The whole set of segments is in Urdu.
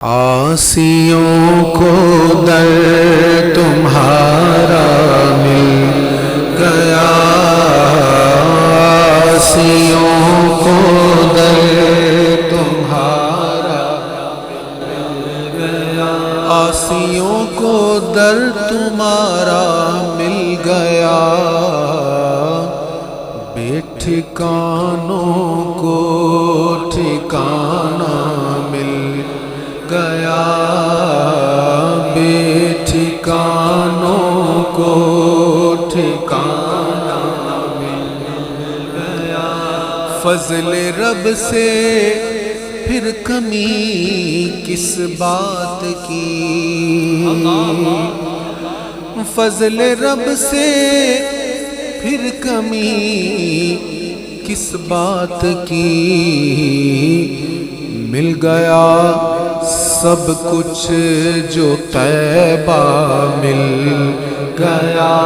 عاصیوں کو در تمہارا مل گیا، عاصیوں کو در تمہارا مل گیا، عاصیوں کو در تمہارا مل گیا، بے ٹھکانوں کو ٹھکانہ مل گیا، بے ٹھکانوں کو ٹھکانہ مل گیا، فضل رب سے پھر کمی کس بات کی، فضل رب سے پھر کمی کس بات کی، مل گیا سب کچھ جو طیبہ مل گیا،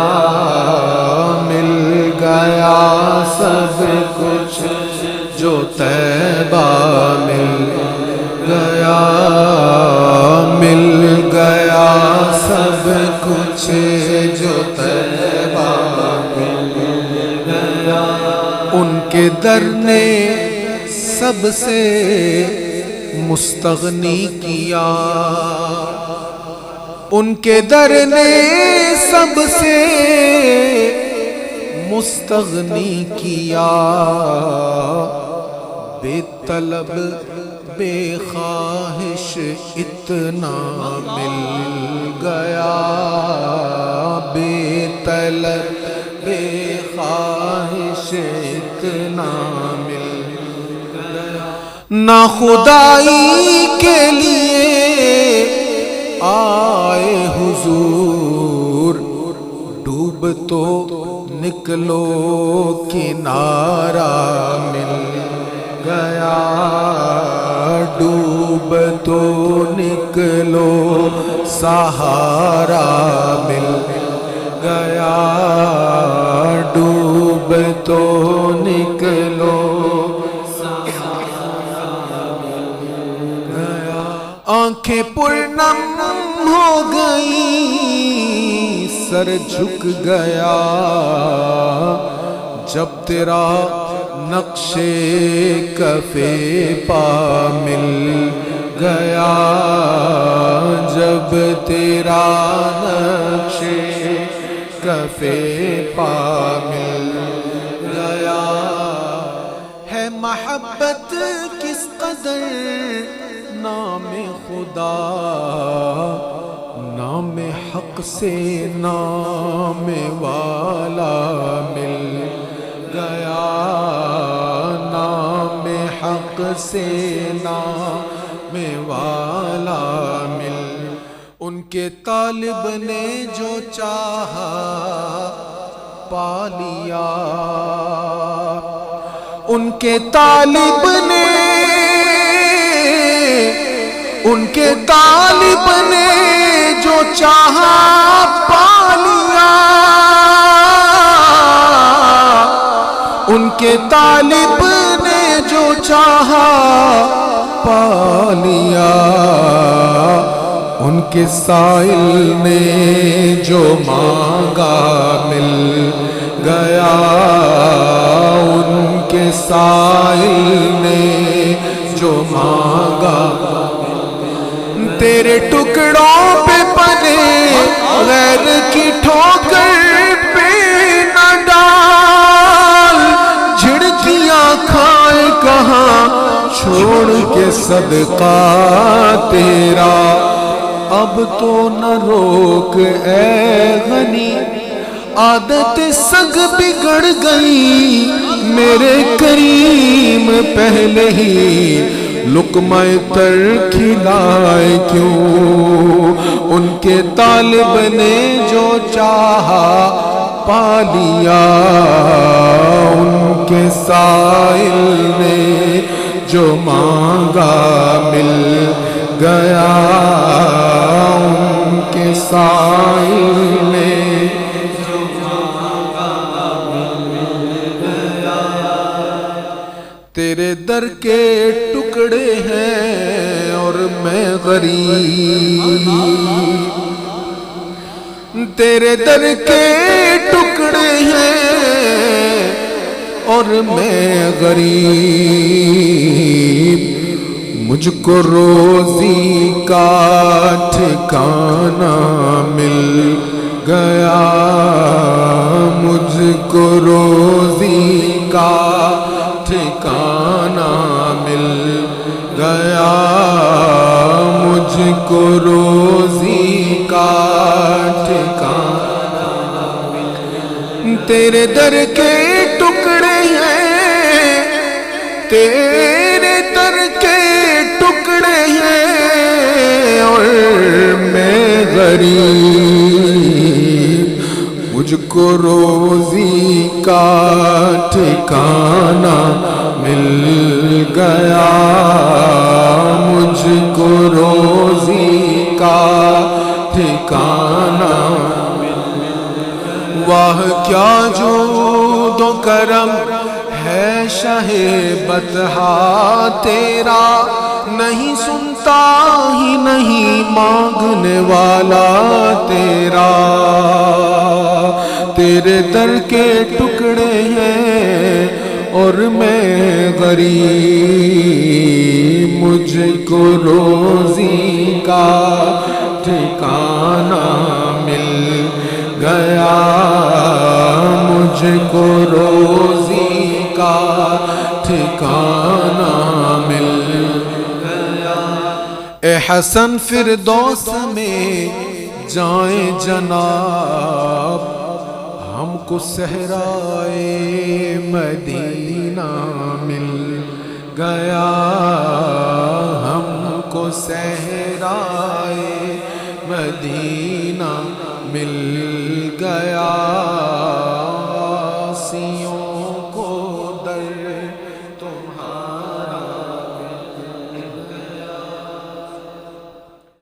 مل گیا سب کچھ جو طیبہ مل گیا، مل گیا سب کچھ جو طیبہ مل گیا، ان کے در نے سب سے مستغنی کیا، ان کے در نے سب سے مستغنی کیا، بے طلب بے خواہش اتنا مل گیا، بے طلب بے خواہش اتنا مل گیا، نہ خدائی کے لیے آئے حضور، ڈوب تو نکلو کنارہ مل گیا، ڈوب تو نکلو سہارا مل گیا، ڈوب تو نکلو آنکھیں پرنم ہو گئی، سر جھک گیا، جب تیرا نقش کف پا مل گیا، جب تیرا نقش کف پا مل گیا، ہے محبت کس قدر نام خدا، نام حق سے نام والا مل گیا، نام حق سے نام والا مل، ان کے طالب نے جو چاہا پا لیا، ان کے طالب نے ان کے طالب نے جو چاہا پا لیا، ان کے طالب نے جو چاہا پا لیا، ان کے سائل نے جو مانگا مل گیا، ان کے سائل نے جو مانگا، تیرے ٹکڑوں پہ پلے غیر کی ٹھوکر پہ نہ ڈال، جھڑکیاں کھائے کہاں چھوڑ کے صدقہ تیرا، اب تو نہ روک اے غنی، عادت سگ بگڑ گئی میرے کریم، پہلے ہی لقمہ تر کھلائے کیوں، ان کے طالب نے جو چاہا پا لیا، ان کے سائل نے جو مانگا مل گیا، ان کے سائل نے جو مانگا مل گیا، تیرے در کے ٹکڑے ہیں اور میں غریب تیرے در کے ٹکڑے ہیں اور میں غریب مجھ کو روزی کا ٹھکانہ مل گیا مجھ کو روزی کا ٹھکانہ مل گیا مجھ کو روزی کا ٹھکانہ تیرے در کے ٹکڑے ہیں تیرے در کے ٹکڑے ہیں اور میں غریب مجھ کو روزی کا ٹھکانہ مل گیا مجھ کو روزی کا ٹھکانہ واہ کیا جود و کرم ہے شاہ بطحا تیرا نہیں سنتا ہی نہیں مانگنے والا تیرا تیرے در کے ٹکڑے ہیں اور میں غریب مجھ کو روزی کا ٹھکانہ مل گیا مجھ کو روزی کا ٹھکانہ مل گیا اے حسن فردوس میں جائیں جناب ہم کو صحرائے مدینہ مل گیا ہم کو صحرائے مدینہ مل گیا